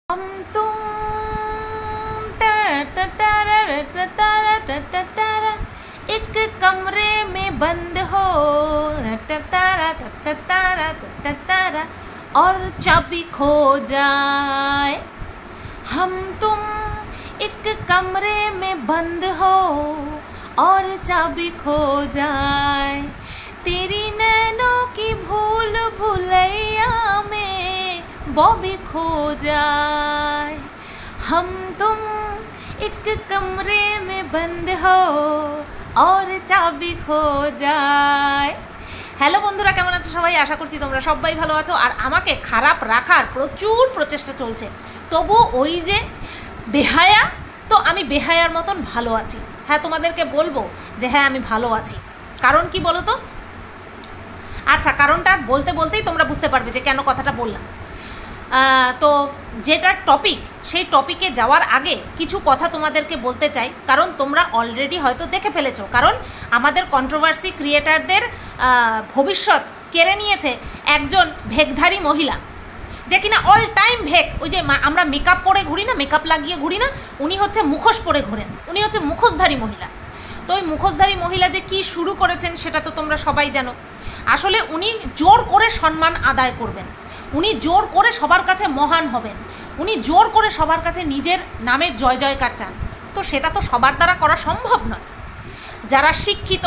हम तुम एक कमरे में बंद हो और चाबी खो जाए। हम तुम एक कमरे में बंद हो और चाबी खो जाए। तेरी नैनों की भूल भुलैया में बॉबी खो जाए। हम तुम एक कमरे में बंद हो और চাবি খো যায়। হ্যালো বন্ধুরা, কেমন আছো সবাই? আশা করছি তোমরা সবাই ভালো আছো। আর আমাকে খারাপ রাখার প্রচুর প্রচেষ্টা চলছে, তবু ওই যে বেহায়া, তো আমি বেহায়ার মতন ভালো আছি। হ্যাঁ, তোমাদেরকে বলবো যে হ্যাঁ আমি ভালো আছি। কারণ কি বলো তো? আচ্ছা, কারণটা বলতে বলতেই তোমরা বুঝতে পারবে যে কেন কথাটা বললাম। তো যেটা টপিক, সেই টপিকে যাওয়ার আগে কিছু কথা তোমাদেরকে বলতে চাই, কারণ তোমরা অলরেডি হয়তো দেখে ফেলেছো। কারণ আমাদের কন্ট্রোভার্সি ক্রিয়েটারদের ভবিষ্যৎ কেড়ে নিয়েছে একজন ভেকধারী মহিলা, যে কিনা অল টাইম ভেক। ওই যে আমরা মেকআপ পরে ঘুরি না, মেকআপ লাগিয়ে ঘুরি না, উনি হচ্ছে মুখোশ পরে ঘোরেন, উনি হচ্ছে মুখোশধারী মহিলা। তো ওই মুখোশধারী মহিলা যে কি শুরু করেছেন সেটা তো তোমরা সবাই জানো। আসলে উনি জোর করে সম্মান আদায় করবেন, উনি জোর করে সবার কাছে মহান হবেন, উনি জোর করে সবার কাছে নিজের নামের জয় জয়কার চান। তো সেটা তো সবার দ্বারা করা সম্ভব নয়। যারা শিক্ষিত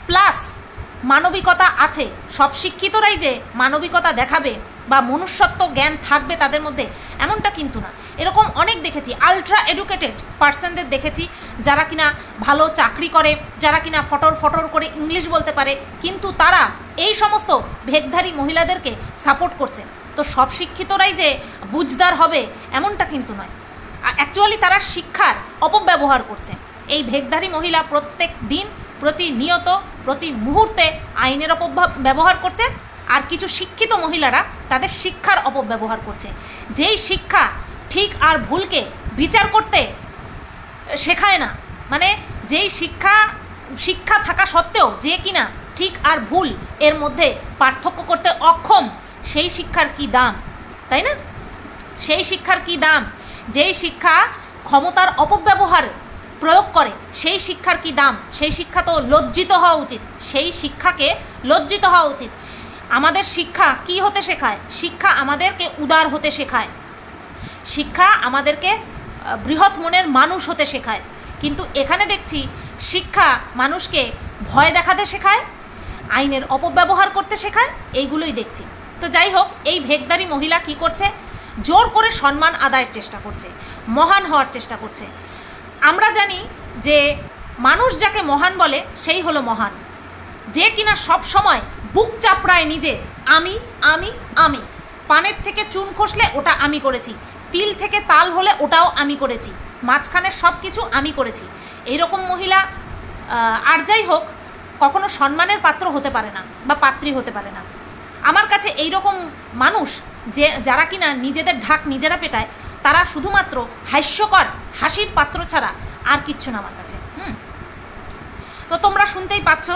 প্লাস মানবিকতা আছে, সব শিক্ষিতরাই যে মানবিকতা দেখাবে বা মনুষ্যত্ব জ্ঞান থাকবে তাদের মধ্যে, এমনটা কিন্তু না। এরকম অনেক দেখেছি, আলট্রা এডুকেটেড পার্সনদের দেখেছি, যারা কিনা ভালো চাকরি করে, যারা কিনা ফটর ফটর করে ইংলিশ বলতে পারে, কিন্তু তারা এই সমস্ত ভেকধারী মহিলাদেরকে সাপোর্ট করছে। তো সব শিক্ষিতরাই যে বুঝদার হবে এমনটা কিন্তু নয়। অ্যাকচুয়ালি তারা শিক্ষার অপব্যবহার করছে। এই ভেকধারী মহিলা প্রত্যেক দিন, প্রতিনিয়ত, প্রতি মুহূর্তে আইনের অপব্যবহার করছে। আর কিছু শিক্ষিত মহিলারা তাদের শিক্ষার অপব্যবহার করছে। যেই শিক্ষা ঠিক আর ভুলকে বিচার করতে শেখায় না, মানে যেই শিক্ষা থাকা সত্ত্বেও যে কিনা ঠিক আর ভুল এর মধ্যে পার্থক্য করতে অক্ষম, সেই শিক্ষার কি দাম, তাই না? সেই শিক্ষার কি দাম? যেই শিক্ষা ক্ষমতার অপব্যবহার প্রয়োগ করে, সেই শিক্ষার কি দাম? সেই শিক্ষা তো লজ্জিত হওয়া উচিত, সেই শিক্ষাকে লজ্জিত হওয়া উচিত। আমাদের শিক্ষা কি হতে শেখায়? শিক্ষা আমাদেরকে উদার হতে শেখায়, শিক্ষা আমাদেরকে বৃহৎ মনের মানুষ হতে শেখায়। কিন্তু এখানে দেখছি শিক্ষা মানুষকে ভয় দেখাতে শেখায়, আইনের অপব্যবহার করতে শেখায়, এইগুলোই দেখছি। তো যাই হোক, এই ভেকধারী মহিলা কি করছে? জোর করে সম্মান আদায়ের চেষ্টা করছে, মহান হওয়ার চেষ্টা করছে। আমরা জানি যে মানুষ যাকে মহান বলে সেই হলো মহান, যে কিনা সব সময় বুক চাপড়ায় নিজে, আমি আমি আমি। পানের থেকে চুন খসলে ওটা আমি করেছি, তিল থেকে তাল হলে ওটাও আমি করেছি, মাঝখানে সব কিছু আমি করেছি। এইরকম মহিলা আর যাই হোক কখনো সম্মানের পাত্র হতে পারে না বা পাত্রী হতে পারে না। আমার কাছে এই রকম মানুষ যারা কিনা নিজেদের ঢাক নিজেরা পেটায়, তারা শুধুমাত্র হাস্যকর হাসির পাত্র ছাড়া আর কিচ্ছু না আমার কাছে। তো তোমরা শুনতেই পাচ্ছ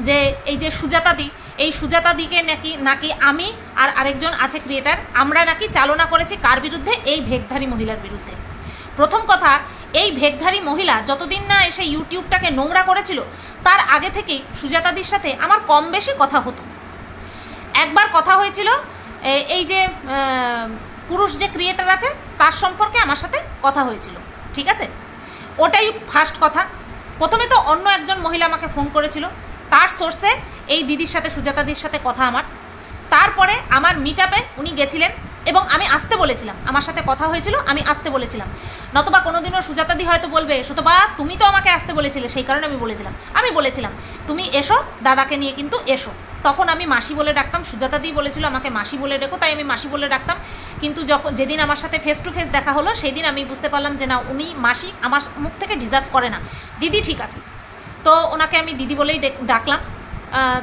যে এই যে সুজাতাদি, এই সুজাতাদিকে নাকি আমি আর আরেকজন আছে ক্রিয়েটার, আমরা নাকি চালনা করেছি কার বিরুদ্ধে? এই ভেকধারী মহিলার বিরুদ্ধে। প্রথম কথা, এই ভেকধারী মহিলা যতদিন না এসে ইউটিউবটাকে নোংরা করেছিল, তার আগে থেকেই সুজাতাদির সাথে আমার কম বেশি কথা হতো। একবার কথা হয়েছিল, এই যে পুরুষ যে ক্রিয়েটার আছে তার সম্পর্কে আমার সাথে কথা হয়েছিল, ঠিক আছে? ওটাই ফার্স্ট কথা। প্রথমে তো অন্য একজন মহিলা আমাকে ফোন করেছিল, তার সোর্সে এই দিদির সাথে, সুজাতাদির সাথে কথা আমার। তারপরে আমার মিট আপে উনি গেছিলেন এবং আমি আসতে বলেছিলাম, আমার সাথে কথা হয়েছিল, আমি আসতে বলেছিলাম। নতবা কোনোদিনও সুজাতাদি হয়তো বলবে, সুতপা তুমি তো আমাকে আসতে বলেছিলে, সেই কারণে আমি বলেছিলাম তুমি এসো, দাদাকে নিয়ে কিন্তু এসো। তখন আমি মাসি বলে ডাকতাম, সুজাতাদি বলেছিল আমাকে মাসি বলে ডেকো, তাই আমি মাসি বলে ডাকতাম। কিন্তু যেদিন আমার সাথে ফেস টু ফেস দেখা হলো, সেই দিন আমি বুঝতে পারলাম যে না, উনি মাসি আমার মুখ থেকে ডিজার্ভ করে না, দিদি ঠিক আছে। তো ওনাকে আমি দিদি বলেই ডাকলাম।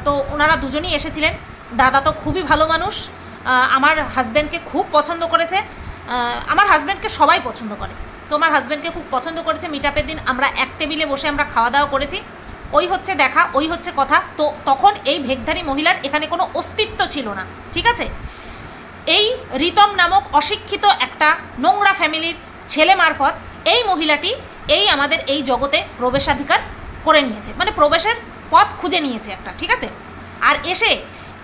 তো ওনারা দুজনই এসেছিলেন। দাদা তো খুবই ভালো মানুষ, আমার হাজব্যান্ডকে খুব পছন্দ করেছে, আমার হাজব্যান্ডকে সবাই পছন্দ করে, তো আমার হাজব্যান্ডকে খুব পছন্দ করেছে। মিট আপের দিন আমরা এক টেবিলে বসে আমরা খাওয়া দাওয়া করেছি, ওই হচ্ছে দেখা, ওই হচ্ছে কথা। তো তখন এই ভেকধারী মহিলার এখানে কোনো অস্তিত্ব ছিল না, ঠিক আছে? এই রিতম নামক অশিক্ষিত একটা নোংরা ফ্যামিলির ছেলে মারফত এই মহিলাটি এই আমাদের এই জগতে প্রবেশাধিকার করে নিয়েছে, মানে প্রবেশের পথ খুঁজে নিয়েছে একটা, ঠিক আছে। আর এসে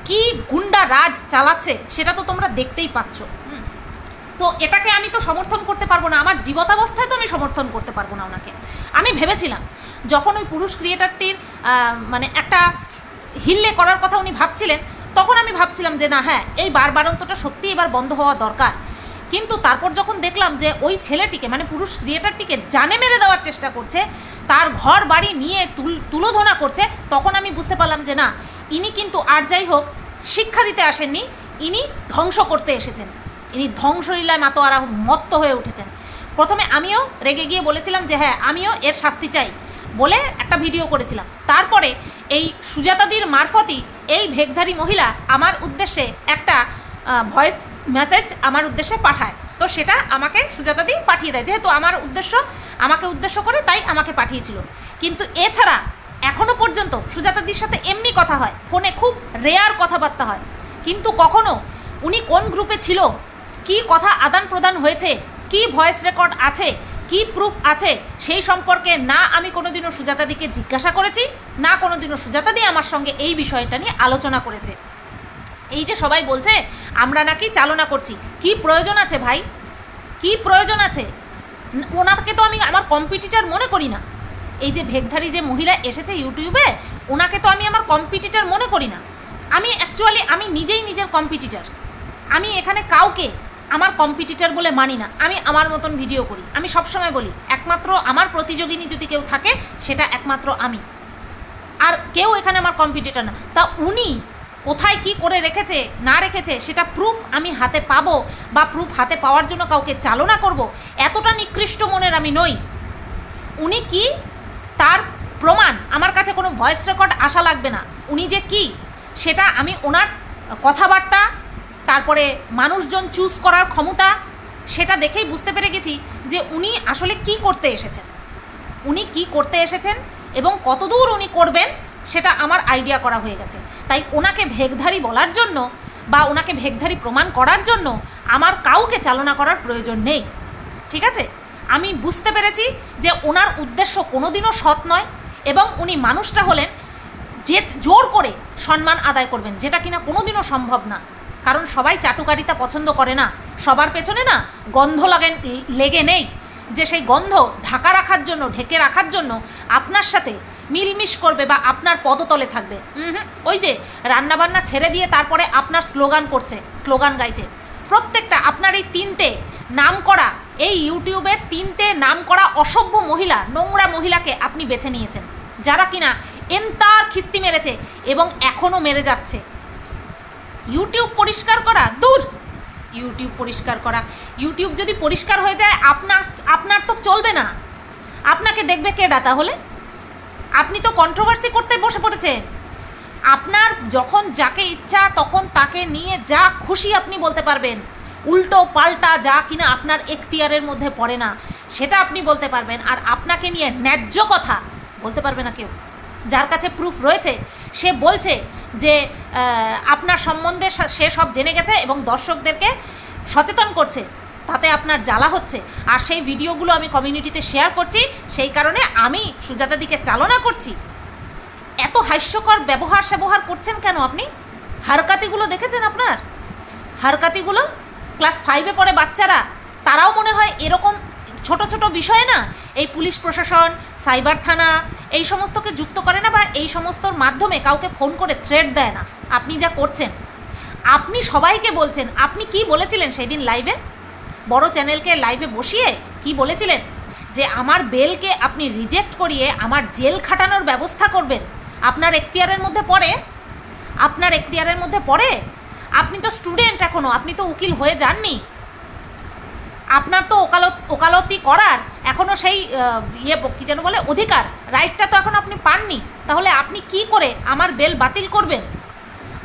কি গুন্ডা রাজ চালাচ্ছে সেটা তো তোমরা দেখতেই পাচ্ছ। তো এটাকে আমি তো সমর্থন করতে পারবো না, আমার জীবতাবস্থায় তো আমি সমর্থন করতে পারবো না ওনাকে। আমি ভেবেছিলাম যখন ওই পুরুষ ক্রিয়েটারটির মানে একটা হিল্লে করার কথা উনি ভাবছিলেন, তখন আমি ভাবছিলাম যে না, হ্যাঁ এই বারবারন্তটা সত্যি এবার বন্ধ হওয়া দরকার। কিন্তু তারপর যখন দেখলাম যে ওই ছেলেটিকে মানে পুরুষ ক্রিয়েটারটিকে জানে মেরে দেওয়ার চেষ্টা করছে, তার ঘর বাড়ি নিয়ে তুলোধনা করছে, তখন আমি বুঝতে পারলাম যে না, ইনি কিন্তু আর যাই হোক শিক্ষা দিতে আসেননি, ইনি ধ্বংস করতে এসেছেন। ইনি ধ্বংসলীলায় মাতোয়ারা মত্ত হয়ে উঠেছেন। প্রথমে আমিও রেগে গিয়ে বলেছিলাম যে হ্যাঁ আমিও এর শাস্তি চাই বলে একটা ভিডিও করেছিলাম। তারপরে এই সুজাতাদির মারফতই এই ভেকধারী মহিলা আমার উদ্দেশ্যে একটা ভয়েস মেসেজ আমার উদ্দেশ্যে পাঠায়। তো সেটা আমাকে সুজাতাদি পাঠিয়ে দেয়, যেহেতু আমাকে উদ্দেশ্য করে তাই আমাকে পাঠিয়েছিল। কিন্তু এছাড়া এখনও পর্যন্ত সুজাতাদির সাথে এমনি কথা হয়, ফোনে খুব রেয়ার কথাবার্তা হয়, কিন্তু কখনো উনি কোন গ্রুপে ছিল, কি কথা আদান প্রদান হয়েছে, কি ভয়েস রেকর্ড আছে, কি প্রুফ আছে, সেই সম্পর্কে না আমি কোনোদিনও সুজাতাদিকে জিজ্ঞাসা করেছি, না কোনোদিনও সুজাতাদি আমার সঙ্গে এই বিষয়টা নিয়ে আলোচনা করেছে। এই যে সবাই বলছে আমরা নাকি চালনা করছি, কি প্রয়োজন আছে ভাই, কি প্রয়োজন আছে? ওনাকে তো আমি আমার কম্পিটিটর মনে করি না। এই যে ভেকধারী যে মহিলা এসেছে ইউটিউবে, ওনাকে তো আমি আমার কম্পিটিটর মনে করি না। আমি নিজেই নিজের কম্পিটিটর। আমি এখানে কাউকে আমার কম্পিটিটর বলে মানি না। আমি আমার মতন ভিডিও করি। আমি সবসময় বলি একমাত্র আমার প্রতিযোগিনী যদি কেউ থাকে সেটা একমাত্র আমি, আর কেউ এখানে আমার কম্পিটিটর না। তা উনি কোথায় কি করে রেখেছে না রেখেছে সেটা প্রুফ আমি হাতে পাবো, বা প্রুফ হাতে পাওয়ার জন্য কাউকে চালনা করব, এতটা নিকৃষ্ট মনের আমি নই। উনি কি তার প্রমাণ আমার কাছে কোনো ভয়েস রেকর্ড আসা লাগবে না। উনি যে কি সেটা আমি ওনার কথাবার্তা, তারপরে মানুষজন চুজ করার ক্ষমতা, সেটা দেখেই বুঝতে পেরে গেছি যে উনি আসলে কি করতে এসেছেন, উনি কি করতে এসেছেন এবং কতদূর উনি করবেন সেটা আমার আইডিয়া করা হয়ে গেছে। তাই ওনাকে ভেকধারী বলার জন্য বা ওনাকে ভেকধারী প্রমাণ করার জন্য আমার কাউকে চালনা করার প্রয়োজন নেই, ঠিক আছে। আমি বুঝতে পেরেছি যে ওনার উদ্দেশ্য কোনোদিনও সৎ নয়, এবং উনি মানুষটা হলেন যে জোর করে সম্মান আদায় করবেন, যেটা কিনা কোনোদিনও সম্ভব না। কারণ সবাই চাটুকারিতা পছন্দ করে না, সবার পেছনে না গন্ধ লেগে নেই, যে সেই গন্ধ ঢেকে রাখার জন্য আপনার সাথে মিলমিশ করবে বা আপনার পদতলে থাকবে। ওই যে রান্নাবান্না ছেড়ে দিয়ে তারপরে আপনার স্লোগান গাইছে। প্রত্যেকটা আপনার এই 3টে নাম করা, এই ইউটিউবের 3টে নাম করা অসভ্য মহিলা, নোংরা মহিলাকে আপনি বেছে নিয়েছেন, যারা কিনা এন্তার খিস্তি মেরেছে এবং এখনও মেরে যাচ্ছে। ইউটিউব পরিষ্কার করা দূর, ইউটিউব যদি পরিষ্কার হয়ে যায় আপনার তো চলবে না। আপনাকে দেখবে কে ডাটা হলে? আপনি তো কন্ট্রোভার্সি করতে বসে পড়েছেন। আপনার যখন যাকে ইচ্ছা তখন তাকে নিয়ে যা খুশি আপনি বলতে পারবেন, উল্টো পাল্টা যা কিনা আপনার এখতিয়ারের মধ্যে পড়ে না সেটা আপনি বলতে পারবেন, আর আপনাকে নিয়ে ন্যায্য কথা বলতে পারবে না কেউ। যার কাছে প্রুফ রয়েছে সে বলছে যে আপনার সম্বন্ধে সে সব জেনে গেছে এবং দর্শকদেরকে সচেতন করছে, তাতে আপনার জ্বালা হচ্ছে। আর সেই ভিডিওগুলো আমি কমিউনিটিতে শেয়ার করছি, সেই কারণে আমি সুজাতাদিকে চালনা করছি। এত হাস্যকর ব্যবহার করছেন কেন আপনি? হারকাতিগুলো দেখেছেন? আপনার হারকাতিগুলো ক্লাস 5-এ পড়ে বাচ্চারা, তারাও মনে হয় এরকম ছোট ছোট বিষয়ে না এই পুলিশ প্রশাসন, সাইবার থানা এই সমস্তকে যুক্ত করে না, বা এই সমস্তর মাধ্যমে কাউকে ফোন করে থ্রেট দেয় না। আপনি যা করছেন, আপনি সবাইকে বলছেন। আপনি কি বলেছিলেন সেই দিন লাইভে, বড় চ্যানেলকে লাইভে বসিয়ে কি বলেছিলেন? যে আমার বেলকে আপনি রিজেক্ট করিয়ে আমার জেল খাটানোর ব্যবস্থা করবেন। আপনার এখতিয়ারের মধ্যে পড়ে? আপনি তো স্টুডেন্ট এখনও, আপনি তো উকিল হয়ে যাননি। আপনার তো ওকালতি করার এখনও সেই কী যেন বলে অধিকার, রাইটটা তো এখন আপনি পাননি। তাহলে আপনি কি করে আমার বেল বাতিল করবেন?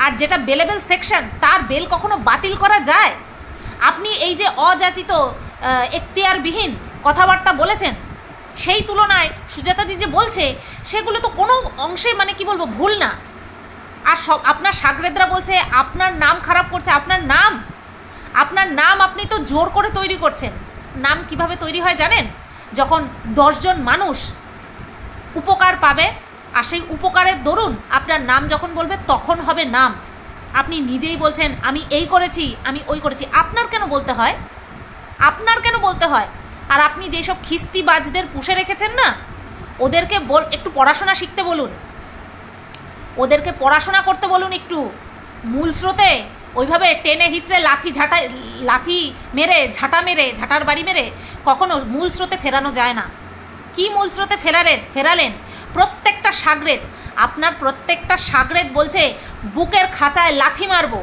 আর যেটা বেলেবেল সেকশন, তার বেল কখনো বাতিল করা যায়? আপনি এই যে অযাচিত এখতিয়ারবিহীন কথাবার্তা বলেছেন, সেই তুলনায় সুজাতাদি যে বলছে সেগুলো তো কোনো অংশে মানে কি বলবো ভুল না। আর আপনার সাগরেদরা বলছে আপনার নাম খারাপ করছে। আপনার নাম আপনার নাম আপনি তো জোর করে তৈরি করছেন। নাম কিভাবে তৈরি হয় জানেন? যখন 10 জন মানুষ উপকার পাবে আর সেই উপকারের দরুন আপনার নাম যখন বলবে তখন হবে নাম। আপনি নিজেই বলছেন আমি এই করেছি, আমি ওই করেছি। আপনার কেন বলতে হয়? আপনার কেন বলতে হয়? আর আপনি যেসব খিস্তিবাজদের পুষে রেখেছেন না, ওদেরকে একটু পড়াশোনা শিখতে বলুন, ওদেরকে পড়াশোনা করতে বলুন একটু। মূল স্রোতে ওইভাবে টেনে হিচড়ে লাথি মেরে ঝাঁটার বাড়ি মেরে কখনো মূল স্রোতে ফেরানো যায় না। কি মূল স্রোতে ফেরালেন? প্রত্যেকটা সাগরেদ, আপনার প্রত্যেকটা সাগরেদ বলছে বুকের খাঁচায় লাথি মারবো।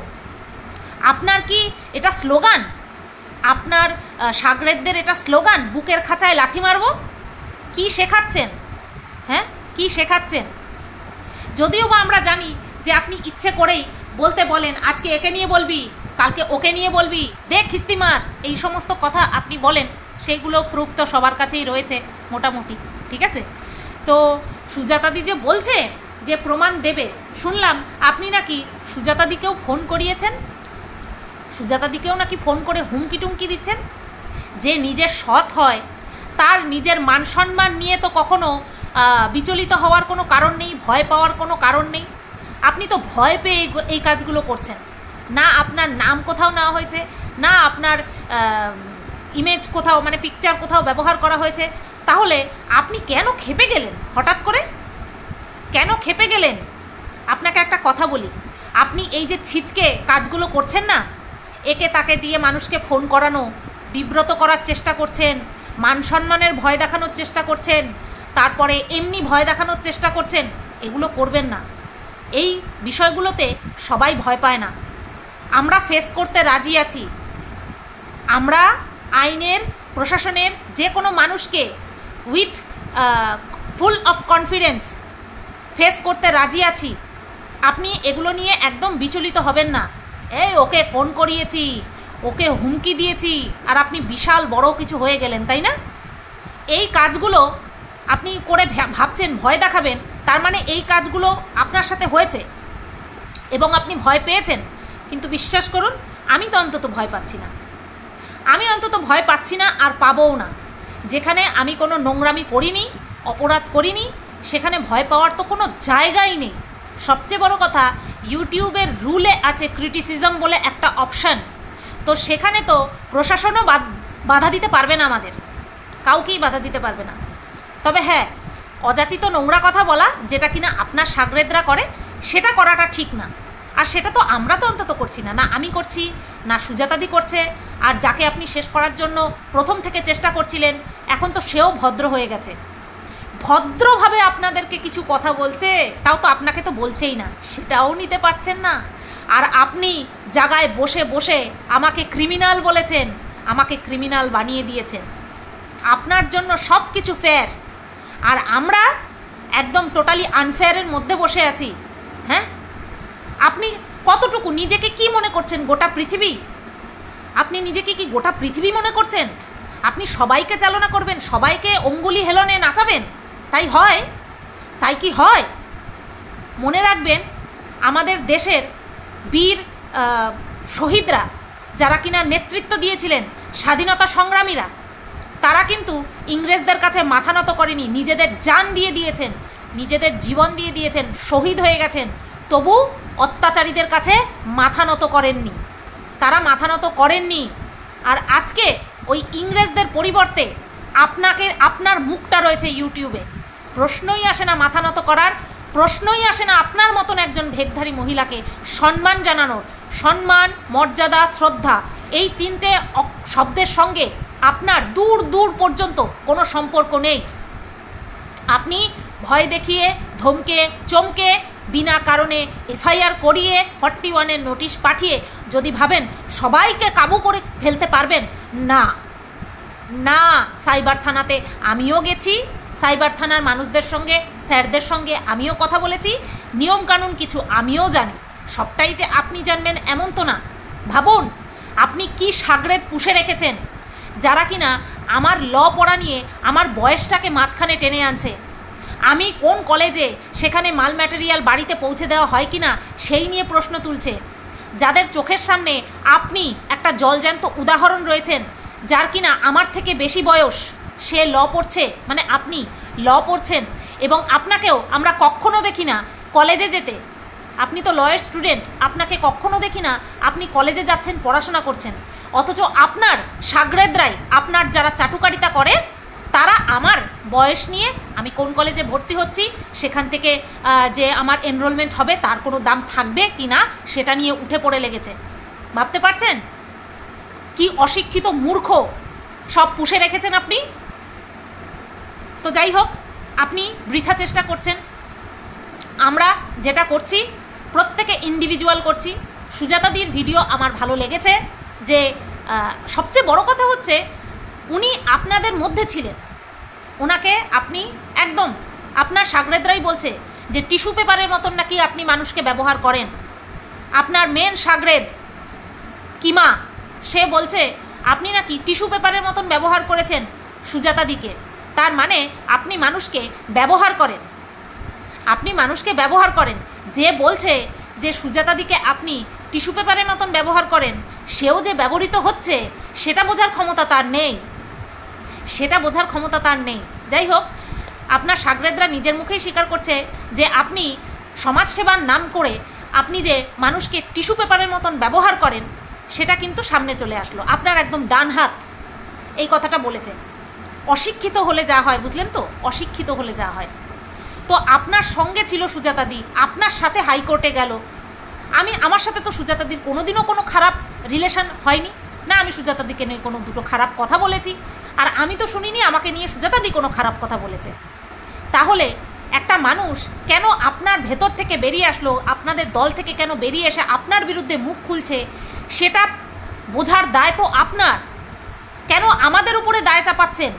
আপনার কি এটা স্লোগান? আপনার সাগরেদদের এটা স্লোগান, বুকের খাঁচায় লাথি মারবো? কি শেখাচ্ছেন? হ্যাঁ, কি শেখাচ্ছেন? যদিও বা আমরা জানি যে আপনি ইচ্ছে করেই বলতে বলেন, আজকে একে নিয়ে বলবি, কালকে ওকে নিয়ে বলবি, দেখ খিস্তিমার, এই সমস্ত কথা আপনি বলেন, সেইগুলো প্রুফ তো সবার কাছেই রয়েছে মোটামুটি, ঠিক আছে? তো সুজাতাদি যে বলছে যে প্রমাণ দেবে, শুনলাম আপনি নাকি সুজাতাদিকেও ফোন করিয়েছেন, সুজাতাদিকেও নাকি ফোন করে হুমকি টুমকি দিচ্ছেন। যে নিজের সৎ হয় তার নিজের মান সম্মান নিয়ে তো কখনো বিচলিত হওয়ার কোনো কারণ নেই, ভয় পাওয়ার কোনো কারণ নেই। আপনি তো ভয় পেয়ে এই কাজগুলো করছেন। না আপনার নাম কোথাও নেওয়া হয়েছে, না আপনার ইমেজ কোথাও, মানে পিকচার কোথাও ব্যবহার করা হয়েছে। তাহলে আপনি কেন খেপে গেলেন হঠাৎ করে? কেন খেপে গেলেন? আপনাকে একটা কথা বলি, আপনি এই যে ছিচকে কাজগুলো করছেন না, একে তাকে দিয়ে মানুষকে ফোন করানো, বিব্রত করার চেষ্টা করছেন, মান সম্মানের ভয় দেখানোর চেষ্টা করছেন, তারপরে এমনি ভয় দেখানোর চেষ্টা করছেন, এগুলো করবেন না। এই বিষয়গুলোতে সবাই ভয় পায় না। আমরা ফেস করতে রাজি আছি। আমরা আইনের, প্রশাসনের যে কোনো মানুষকে with full of confidence face করতে রাজি আছি। আপনি এগুলো নিয়ে একদম বিচলিত হবেন না। এই ওকে ফোন করিয়েছি, ওকে হুমকি দিয়েছি, আর আপনি বিশাল বড় কিছু হয়ে গেলেন, তাই না? এই কাজগুলো আপনি করে ভাবছেন ভয় দেখাবেন, তার মানে এই কাজগুলো আপনার সাথে হয়েছে এবং আপনি ভয় পেয়েছেন। কিন্তু বিশ্বাস করুন, আমি তো অন্তত ভয় পাচ্ছি না। আমি অন্তত ভয় পাচ্ছি না, আর পাবও না। যেখানে আমি কোনো নোংরামি করিনি, অপরাধ করিনি, সেখানে ভয় পাওয়ার তো কোনো জায়গাই নেই। সবচেয়ে বড় কথা, ইউটিউবের রুলে আছে ক্রিটিসিজম বলে একটা অপশান। তো সেখানে তো প্রশাসনও বাধা দিতে পারবে না, আমাদের কাউকেই বাধা দিতে পারবে না। তবে হ্যাঁ, অযাচিত নোংরা কথা বলা, যেটা কিনা আপনার সাগরেদরা করে, সেটা করাটা ঠিক না। আর সেটা তো আমরা তো অন্তত করছি না, না আমি করছি, না সুজাতাদি করছে। আর যাকে আপনি শেষ করার জন্য প্রথম থেকে চেষ্টা করছিলেন, এখন তো সেও ভদ্র হয়ে গেছে, ভদ্রভাবে আপনাদেরকে কিছু কথা বলছে, তাও তো আপনাকে তো বলছেই না, সেটাও নিতে পারছেন না। আর আপনি জায়গায় বসে বসে আমাকে ক্রিমিনাল বলেছেন, আমাকে ক্রিমিনাল বানিয়ে দিয়েছেন। আপনার জন্য সব কিছু ফেয়ার, আর আমরা একদম টোটালি আনফেয়ারের মধ্যে বসে আছি। হ্যাঁ, আপনি কতটুকু নিজেকে কি মনে করছেন? গোটা পৃথিবী? আপনি নিজেকে কি গোটা পৃথিবী মনে করছেন? আপনি সবাইকে চালনা করবেন, সবাইকে অঙ্গুলি হেলনে নাচাবেন? তাই হয়? তাই কি হয়? মনে রাখবেন, আমাদের দেশের বীর শহীদরা, যারা কিনা নেতৃত্ব দিয়েছিলেন, স্বাধীনতা সংগ্রামীরা, তারা কিন্তু ইংরেজদের কাছে মাথা নত করেনি, নিজেদের জান দিয়ে দিয়েছেন, নিজেদের জীবন দিয়ে দিয়েছেন, শহীদ হয়ে গেছেন, তবু অত্যাচারীদের কাছে মাথা নত করেননি, তারা মাথা নত করেননি। আর আজকে ওই ইংরেজদের পরিবর্তে আপনার মুখটা রয়েছে ইউটিউবে। প্রশ্নই আসে না মাথা নত করার, প্রশ্নই আসে না আপনার মতন একজন ভেকধারী মহিলাকে সম্মান জানানোর। সম্মান, মর্যাদা, শ্রদ্ধা, এই তিনটে শব্দের সঙ্গে আপনার দূর দূর পর্যন্ত কোনো সম্পর্ক নেই। আপনি ভয় দেখিয়ে, ধমকে, চমকে, বিনা কারণে এফআইআর করিয়ে, 41-এর নোটিশ পাঠিয়ে যদি ভাবেন সবাইকে কাবু করে ফেলতে পারবেন, না না। সাইবার থানাতে আমিও গেছি, সাইবার থানার মানুষদের সঙ্গে, স্যারদের সঙ্গে আমিও কথা বলেছি, নিয়মকানুন কিছু আমিও জানি। সবটাই যে আপনি জানবেন এমন তো না। ভাবুন আপনি কি সাগরেদ পুষে রেখেছেন, যারা কিনা আমার ল পড়া নিয়ে আমার বয়সটাকে মাঝখানে টেনে আনছে। আমি কোন কলেজে, সেখানে মাল ম্যাটেরিয়াল বাড়িতে পৌঁছে দেওয়া হয় কি না সেই নিয়ে প্রশ্ন তুলছে। যাদের চোখের সামনে আপনি একটা জলজ্যান্ত উদাহরণ রয়েছেন, যার কিনা আমার থেকে বেশি বয়স, সে ল পড়ছে, মানে আপনি ল পড়ছেন, এবং আপনাকেও আমরা কখনো দেখি না কলেজে যেতে। আপনি তো লয়ের স্টুডেন্ট, আপনাকে কখনো দেখি না আপনি কলেজে যাচ্ছেন, পড়াশোনা করছেন, অথচ আপনার সাগরেদরাই, আপনার যারা চাটুকারিতা করে, তারা আমার বয়স নিয়ে আমি কোন কলেজে ভর্তি হচ্ছি, সেখান থেকে যে আমার এনরোলমেন্ট হবে তার কোনো দাম থাকবে কি না, সেটা নিয়ে উঠে পড়ে লেগেছে। ভাবতে পারছেন কি অশিক্ষিত মূর্খ সব পুষে রেখেছেন আপনি? তো যাই হোক, আপনি বৃথা চেষ্টা করছেন। আমরা যেটা করছি প্রত্যেকে ইন্ডিভিজুয়াল করছি। সুজাতাদির ভিডিও আমার ভালো লেগেছে, যে সবচেয়ে বড় কথা হচ্ছে উনি আপনাদের মধ্যে ছিলেন, ওনাকে আপনি একদম, আপনার সাগরেদরাই বলছে যে টিস্যু পেপারের মতন নাকি আপনি মানুষকে ব্যবহার করেন। আপনার মেন সাগরেদ কিমা, সে বলছে আপনি নাকি টিস্যু পেপারের মতন ব্যবহার করেছেন সুজাতাদিকে। তার মানে আপনি মানুষকে ব্যবহার করেন, আপনি মানুষকে ব্যবহার করেন। যে বলছে যে সুজাতাদিকে আপনি টিস্যু পেপারের মতন ব্যবহার করেন, সেও যে ব্যবহৃত হচ্ছে সেটা বোঝার ক্ষমতা তার নেই, সেটা বোঝার ক্ষমতা তার নেই। যাই হোক, আপনার সাগরেদরা নিজের মুখেই স্বীকার করছে যে আপনি সমাজসেবার নাম করে আপনি যে মানুষকে টিস্যু পেপারের মতন ব্যবহার করেন, সেটা কিন্তু সামনে চলে আসলো। আপনার একদম ডান হাত এই কথাটা বলেছে। অশিক্ষিত হলে যা হয়, বুঝলেন তো, অশিক্ষিত হলে যা হয়। তো আপনার সঙ্গে ছিল সুজাতাদি, আপনার সাথে হাইকোর্টে গেল। আমার সাথে তো সুজাতাদির কোনোদিনও কোনো খারাপ রিলেশন হয়নি না, আমি সুজাতাদিকে নিয়ে কোনো দুটো খারাপ কথা বলেছি, আর আমি তো শুনিনি আমাকে নিয়ে সুজাতাদি কোনো খারাপ কথা বলেছে। তাহলে একটা মানুষ কেন আপনার ভেতর থেকে বেরিয়ে আসলো, আপনাদের দল থেকে কেন বেরিয়ে এসে আপনার বিরুদ্ধে মুখ খুলছে, সেটা বোঝার দায় তো আপনার। কেন আমাদের উপরে দায় চাপাচ্ছেন,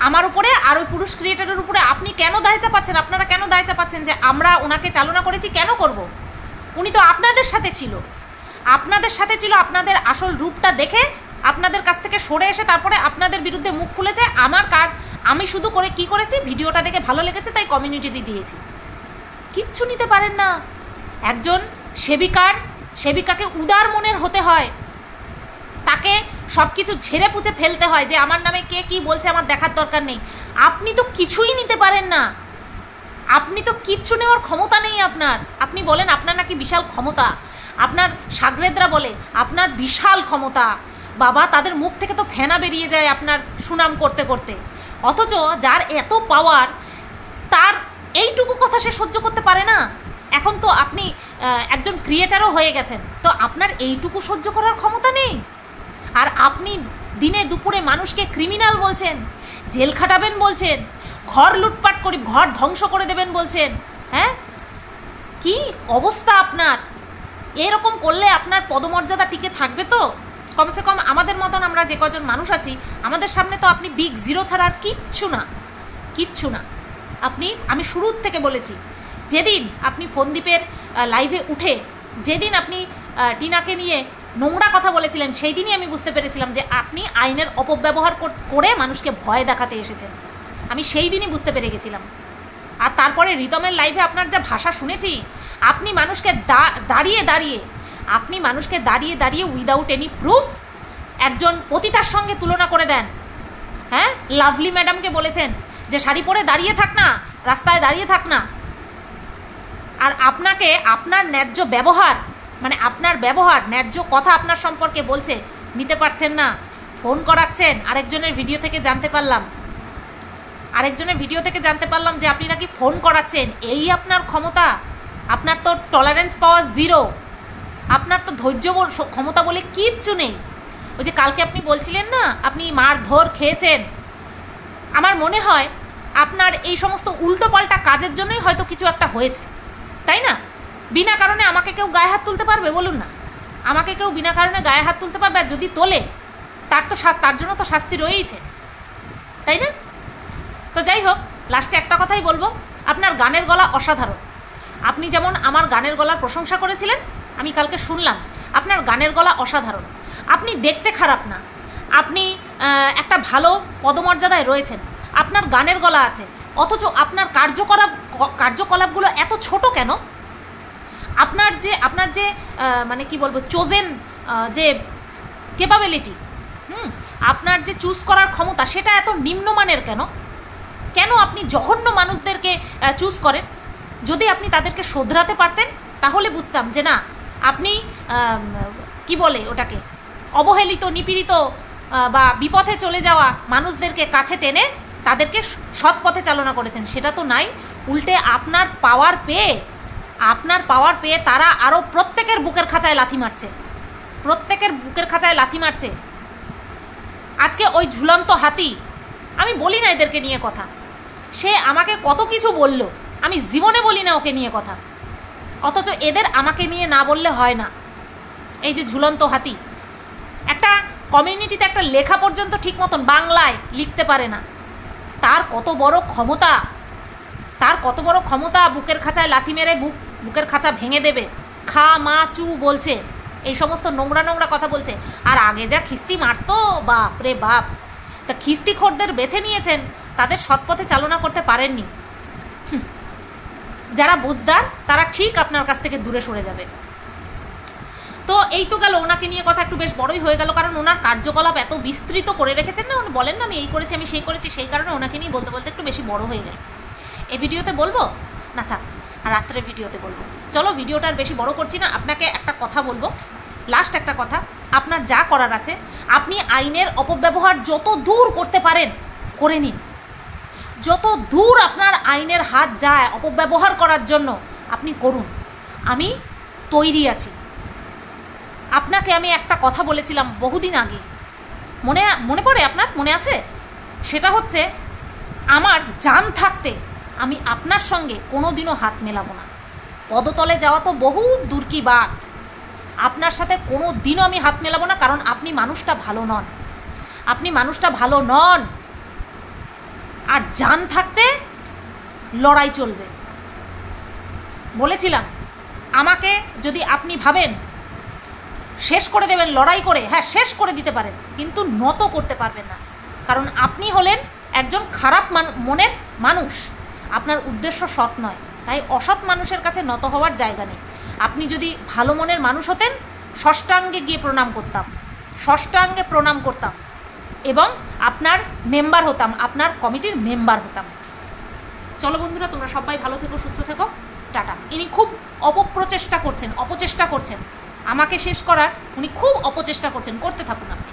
আমার উপরে আর ওই পুরুষ ক্রিয়েটারের উপরে আপনি কেন দায় চাপাচ্ছেন? আপনারা কেন দায় চাপাচ্ছেন যে আমরা ওনাকে চালনা করেছি? কেন করব? উনি তো আপনাদের সাথে ছিল, আপনাদের সাথে ছিল, আপনাদের আসল রূপটা দেখে আপনাদের কাছ থেকে সরে এসে তারপরে আপনাদের বিরুদ্ধে মুখ খুলেছে। আমার কাজ, আমি শুধু করে কি করেছি, ভিডিওটা দেখে ভালো লেগেছে তাই কমিউনিটিতে দিয়েছি। কিচ্ছু নিতে পারেন না। একজন সেবিকাকে উদার মনের হতে হয়, তাকে সব কিছু ঝেড়ে পুছে ফেলতে হয় যে আমার নামে কে কি বলছে আমার দেখার দরকার নেই। আপনি তো কিছুই নিতে পারেন না, আপনি তো কিচ্ছু নেওয়ার ক্ষমতা নেই আপনার। আপনি বলেন আপনার নাকি বিশাল ক্ষমতা, আপনার সাগরেদরা বলে আপনার বিশাল ক্ষমতা। বাবা, তাদের মুখ থেকে তো ফেনা বেরিয়ে যায় আপনার সুনাম করতে করতে, অথচ যার এত পাওয়ার তার এইটুকু কথা সে সহ্য করতে পারে না। এখন তো আপনি একজন ক্রিয়েটারও হয়ে গেছেন, তো আপনার এইটুকু সহ্য করার ক্ষমতা নেই। আর আপনি দিনে দুপুরে মানুষকে ক্রিমিনাল বলছেন, জেল খাটাবেন বলছেন, ঘর লুটপাট করি, ঘর ধ্বংস করে দেবেন বলছেন। হ্যাঁ, কি অবস্থা আপনার! এরকম করলে আপনার পদমর্যাদা টিকে থাকবে তো? কমসে কম আমাদের মতন আমরা যে কজন মানুষ আছি, আমাদের সামনে তো আপনি বিগ জিরো ছাড়া আর কিচ্ছু না, কিচ্ছু না। আমি শুরুর থেকে বলেছি, যেদিন আপনি ফোনদীপের লাইভে উঠে যেদিন আপনি টিনাকে নিয়ে নোংরা কথা বলেছিলেন, সেই দিনই আমি বুঝতে পেরেছিলাম যে আপনি আইনের অপব্যবহার করে মানুষকে ভয় দেখাতে এসেছেন। আমি সেই দিনই বুঝতে পেরে গেছিলাম। আর তারপরে রিতমের লাইভে আপনার যা ভাষা শুনেছি, আপনি মানুষকে দাঁড়িয়ে দাঁড়িয়ে উইদাউট এনি প্রুফ একজন পতিতার সঙ্গে তুলনা করে দেন। হ্যাঁ, লাভলি ম্যাডামকে বলেছেন যে শাড়ি পরে দাঁড়িয়ে থাক না, রাস্তায় দাঁড়িয়ে থাক না। আর আপনাকে আপনার ন্যায্য ব্যবহার, মানে আপনার ব্যবহার, ন্যায্য কথা আপনার সম্পর্কে বলছে, নিতে পারছেন না, ফোন করাচ্ছেন। আরেকজনের ভিডিও থেকে জানতে পারলাম যে আপনি নাকি ফোন করাচ্ছেন। এই আপনার ক্ষমতা? আপনার তো টলারেন্স পাওয়ার জিরো, আপনার তো ধৈর্য ক্ষমতা বলে কিচ্ছু নেই। ওই যে কালকে আপনি বলছিলেন না আপনি মারধর খেয়েছেন, আমার মনে হয় আপনার এই সমস্ত উল্টোপাল্টা কাজের জন্যই হয়তো কিছু একটা হয়েছে, তাই না? বিনা কারণে আমাকে কেউ গায়ে হাত তুলতে পারবে? বলুন না, আমাকে কেউ বিনা কারণে গায়ে হাত তুলতে পারবে? আর যদি তোলে তার জন্য তো শাস্তি রয়েইছে, তাই না? তো যাই হোক, লাস্টে একটা কথাই বলবো, আপনার গানের গলা অসাধারণ। আপনি যেমন আমার গানের গলার প্রশংসা করেছিলেন, আমি কালকে শুনলাম আপনার গানের গলা অসাধারণ। আপনি দেখতে খারাপ না, আপনি একটা ভালো পদমর্যাদায় রয়েছেন, আপনার গানের গলা আছে, অথচ আপনার কার্যকলাপগুলো এত ছোট কেন? আপনার যে মানে কি বলবো চোজেন যে ক্যাপাবিলিটি, আপনার যে চুজ করার ক্ষমতা সেটা এত নিম্নমানের কেন? কেন আপনি জঘন্য মানুষদেরকে চুজ করেন? যদি আপনি তাদেরকে শোধরাতে পারতেন তাহলে বুঝতাম যে না, আপনি কি বলে ওটাকে, অবহেলিত, নিপীড়িত বা বিপথে চলে যাওয়া মানুষদেরকে কাছে টেনে তাদেরকে সৎ পথে চালনা করেছেন। সেটা তো নাই, উল্টে আপনার পাওয়ার পেয়ে তারা আরও প্রত্যেকের বুকের খাঁচায় লাথি মারছে। আজকে ওই ঝুলন্ত হাতি, আমি বলি না এদেরকে নিয়ে কথা, সে আমাকে কত কিছু বলল, আমি জীবনে বলি না ওকে নিয়ে কথা, অথচ এদের আমাকে নিয়ে না বললে হয় না। এই যে ঝুলন্ত হাতি, একটা কমিউনিটিতে একটা লেখা পর্যন্ত ঠিক মতন বাংলায় লিখতে পারে না, তার কত বড় ক্ষমতা, বুকের খাঁচায় লাথি মেরে বুকের খাঁচা ভেঙে দেবে, খা মা চু বলছে, এই সমস্ত নোংরা কথা বলছে। আর আগে যা খিস্তি মারতো, বাপ রে বাপ, তা খিস্তিখোরদের বেছে নিয়েছেন, তাদের সৎপথে চালনা করতে পারেননি। যারা বুঝদার তারা ঠিক আপনার কাছ থেকে দূরে সরে যাবে। তো এই তো গেল, ওনাকে নিয়ে কথা একটু বেশ বড়ই হয়ে গেল, কারণ ওনার কার্যকলাপ এত বিস্তৃত করে রেখেছেন না, উনি বলেন না আমি এই করেছি, আমি সেই করেছি, সেই কারণে ওনাকে নিয়ে বলতে একটু বেশি বড় হয়ে গেল। এই ভিডিওতে বলবো না, থাক, রাত্রে ভিডিওতে বলবো। চলো, ভিডিওটা আর বেশি বড় করছি না, আপনাকে একটা কথা বলবো, লাস্ট একটা কথা, আপনার যা করার আছে আপনি আইনের অপব্যবহার যত দূর করতে পারেন করে নিন, যত দূর আপনার আইনের হাত যায় অপব্যবহার করার জন্য আপনি করুন, আমি তৈরি আছি। আপনাকে আমি একটা কথা বলেছিলাম বহুদিন আগে, মনে পড়ে? আপনার মনে আছে? সেটা হচ্ছে, আমার জান থাকতে আমি আপনার সঙ্গে কোনো দিনও হাত মেলাবো না। পদতলে যাওয়া তো বহু দূর কি বাত, আপনার সাথে কোনো দিনও আমি হাত মেলাবো না, কারণ আপনি মানুষটা ভালো নন। আর জান থাকতে লড়াই চলবে। বলেছিলাম, আমাকে যদি আপনি ভাবেন শেষ করে দেবেন লড়াই করে, হ্যাঁ শেষ করে দিতে পারেন, কিন্তু নত করতে পারবেন না, কারণ আপনি হলেন একজন খারাপ মনের মানুষ, আপনার উদ্দেশ্য সৎ নয়। তাই অসৎ মানুষের কাছে নত হওয়ার জায়গা নেই। আপনি যদি ভালো মনের মানুষ হতেন, ষষ্ঠাঙ্গে গিয়ে ষষ্ঠাঙ্গে প্রণাম করতাম এবং আপনার মেম্বার হতাম, আপনার কমিটির মেম্বার হতাম। চলো বন্ধুরা, তোমরা সবাই ভালো থেকো, সুস্থ থেকো, টাটা। ইনি খুব অপচেষ্টা করছেন, আমাকে শেষ করার উনি খুব অপচেষ্টা করছেন, করতে থাকুন আপনি।